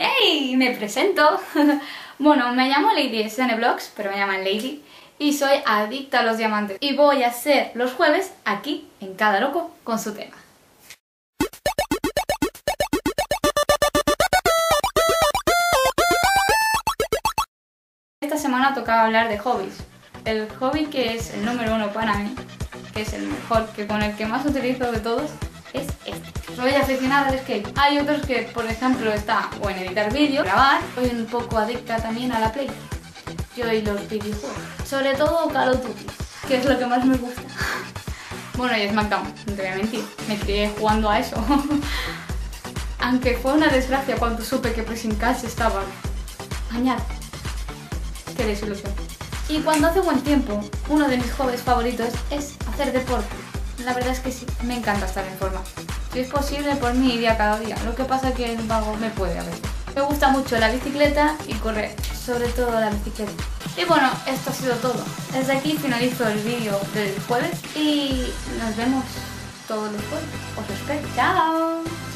¡Hey! Me presento. Bueno, me llamo Lady SNBlogs, pero me llaman Lady. Y soy adicta a los diamantes. Y voy a hacer los jueves aquí, en Cada Loco, con su tema. Esta semana tocaba hablar de hobbies. El hobby que es el número uno para mí, que es el mejor, que con el que más utilizo de todos, es este. Soy aficionada al skate. Hay otros que, por ejemplo, está o en editar vídeos, grabar. Soy un poco adicta también a la Play. Yo y los videojuegos. Sobre todo Call of Duty, que es lo que más me gusta. Bueno, y SmackDown, no te voy a mentir. Me crié jugando a eso. Aunque fue una desgracia cuando supe que Pressing Catch estaba bañado. Qué desilusión. Y cuando hace buen tiempo, uno de mis hobbies favoritos es hacer deporte. La verdad es que sí, me encanta estar en forma. Si es posible, por mí iría cada día. Lo que pasa es que el vago me puede a veces. Me gusta mucho la bicicleta y correr, sobre todo la bicicleta. Y bueno, esto ha sido todo. Desde aquí finalizo el vídeo del jueves y nos vemos todos los jueves. Os espero. ¡Chao!